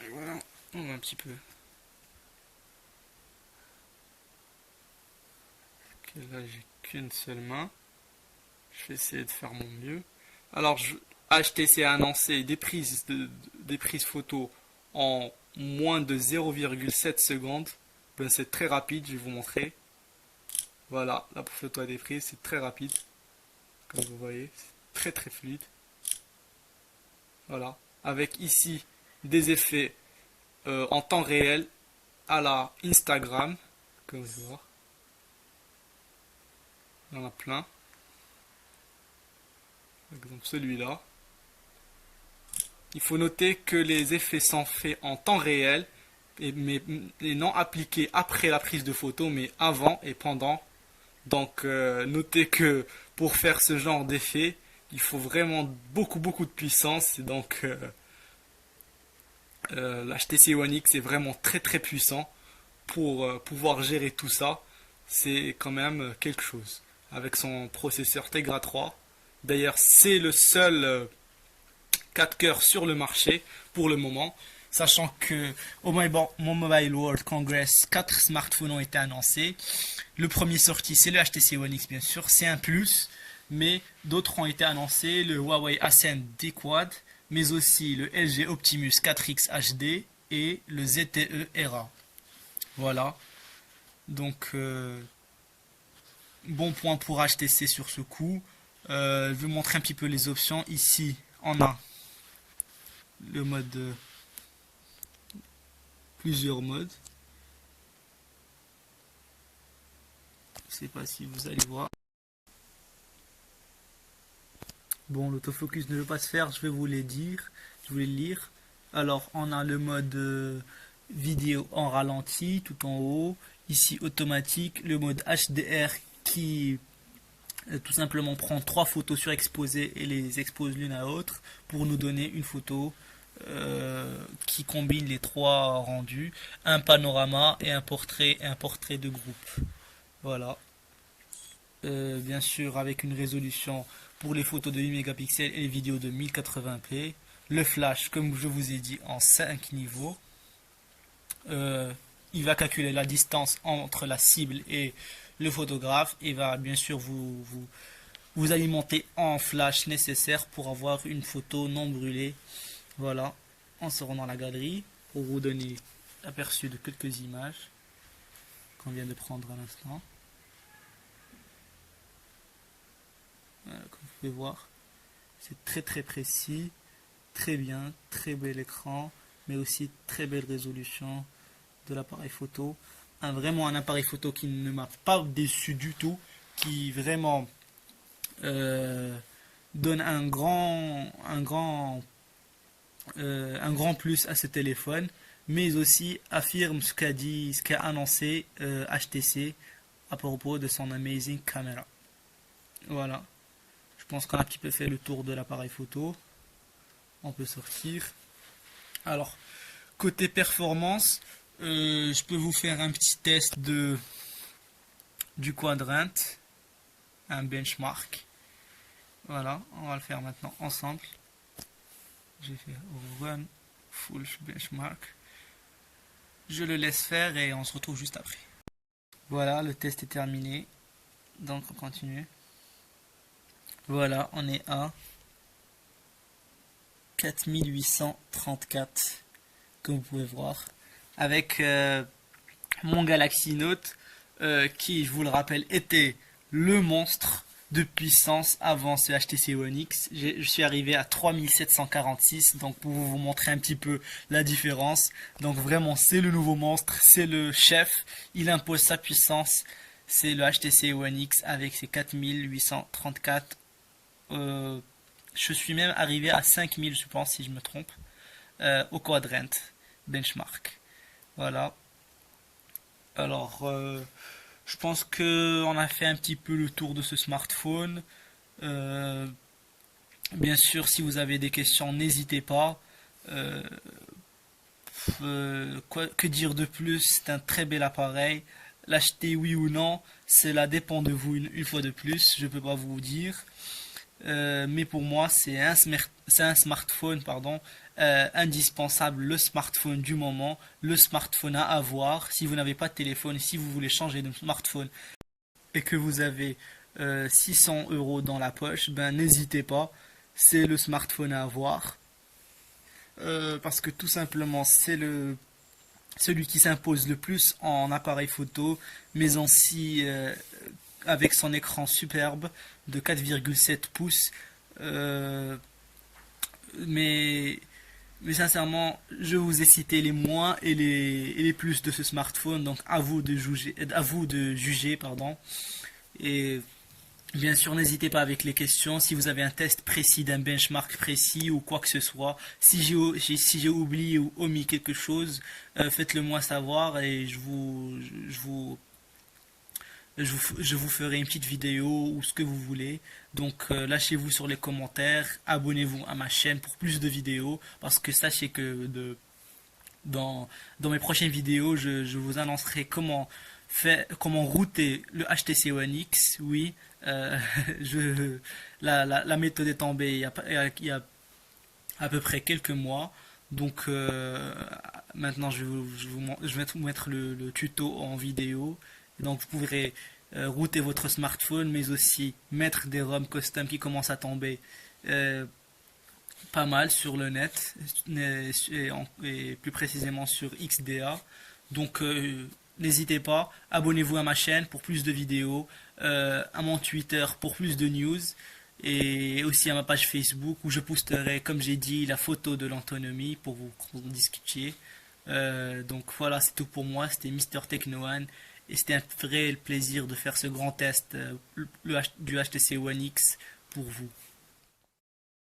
Et voilà, on va un petit peu. Okay, là, j'ai qu'une seule main. Je vais essayer de faire mon mieux. Alors, HTC a annoncé des prises photo en moins de 0,7 secondes. Ben, c'est très rapide, je vais vous montrer. Voilà, la photo à des prises, c'est très rapide. Comme vous voyez, c'est très très fluide. Voilà, avec ici des effets en temps réel à la Instagram. Comme vous voyez, il y en a plein. Par exemple celui-là. Il faut noter que les effets sont faits en temps réel et non appliqués après la prise de photo, mais avant et pendant. Donc notez que pour faire ce genre d'effet, il faut vraiment beaucoup de puissance. Et donc l'HTC One X est vraiment très puissant pour pouvoir gérer tout ça. C'est quand même quelque chose. Avec son processeur Tegra 3. D'ailleurs, c'est le seul 4 cœurs sur le marché pour le moment. Sachant que au Mobile World Congress, 4 smartphones ont été annoncés. Le premier sorti, c'est le HTC One X, bien sûr. C'est un plus, mais d'autres ont été annoncés. Le Huawei Ascend D-Quad, mais aussi le LG Optimus 4X HD et le ZTE Era. Voilà. Donc, bon point pour HTC sur ce coup. Je vais vous montrer un petit peu les options. Ici, on a le mode, plusieurs modes. Je sais pas si vous allez voir. Bon, l'autofocus ne veut pas se faire, je vais vous les dire, je vais le lire. Alors, on a le mode vidéo en ralenti tout en haut. Ici, automatique. Le mode HDR qui tout simplement prend trois photos surexposées et les expose l'une à l'autre pour nous donner une photo qui combine les trois rendus. Un panorama et un portrait de groupe. Voilà. Bien sûr avec une résolution pour les photos de 8 mégapixels et les vidéos de 1080p. Le flash, comme je vous ai dit, en 5 niveaux. Il va calculer la distance entre la cible et le photographe et va bien sûr vous alimenter en flash nécessaire pour avoir une photo non brûlée. Voilà, on se rend dans la galerie pour vous donner aperçu de quelques images qu'on vient de prendre à l'instant. Voilà, comme vous pouvez voir, c'est très précis, très bien, très bel écran, mais aussi très belle résolution de l'appareil photo. Vraiment un appareil photo qui ne m'a pas déçu du tout, qui vraiment donne un grand plus à ce téléphone, mais aussi affirme ce qu'a annoncé HTC à propos de son amazing camera. Voilà. Je pense qu'on a un petit peu fait le tour de l'appareil photo. On peut sortir. Alors, côté performance, je peux vous faire un petit test du quadrant, un benchmark. Voilà, on va le faire maintenant ensemble. Je vais faire run full benchmark. Je le laisse faire et on se retrouve juste après. Voilà, le test est terminé. Donc on continue. Voilà, on est à 4834, comme vous pouvez voir, avec mon Galaxy Note, qui, je vous le rappelle, était le monstre de puissance avant ce HTC One X. Je suis arrivé à 3746, donc pour vous montrer un petit peu la différence. Donc vraiment, c'est le nouveau monstre, c'est le chef, il impose sa puissance. C'est le HTC One X avec ses 4834. Je suis même arrivé à 5000, je pense, si je me trompe, au quadrant benchmark. Voilà. Alors, je pense que on a fait un petit peu le tour de ce smartphone. Bien sûr, si vous avez des questions, n'hésitez pas. Que dire de plus? C'est un très bel appareil. L'acheter oui ou non, cela dépend de vous une fois de plus. Je ne peux pas vous dire. Mais pour moi, c'est un smartphone, pardon, indispensable, le smartphone du moment, le smartphone à avoir. Si vous n'avez pas de téléphone, si vous voulez changer de smartphone et que vous avez 600 € dans la poche, ben n'hésitez pas, c'est le smartphone à avoir. Parce que tout simplement, c'est celui qui s'impose le plus en appareil photo, mais aussi avec son écran superbe de 4,7 pouces. Mais sincèrement, je vous ai cité les moins et les plus de ce smartphone, donc à vous de juger, pardon. Et bien sûr, n'hésitez pas avec les questions. Si vous avez un test précis d'un benchmark précis ou quoi que ce soit, si j'ai oublié ou omis quelque chose, faites-le moi savoir et je vous ferai une petite vidéo ou ce que vous voulez. Donc lâchez-vous sur les commentaires, abonnez-vous à ma chaîne pour plus de vidéos, parce que sachez que dans mes prochaines vidéos, je vous annoncerai comment router le HTC One X. Oui, la méthode est tombée il y a à peu près quelques mois. Donc maintenant je vais vous mettre le tuto en vidéo. Donc vous pourrez router votre smartphone, mais aussi mettre des ROM custom qui commencent à tomber pas mal sur le net, et plus précisément sur XDA. Donc n'hésitez pas, abonnez-vous à ma chaîne pour plus de vidéos, à mon Twitter pour plus de news, et aussi à ma page Facebook où je posterai, comme j'ai dit, la photo de l'autonomie pour vous discutiez. Donc voilà, c'est tout pour moi. C'était Mister Technoan et c'était un vrai plaisir de faire ce grand test du HTC One X pour vous.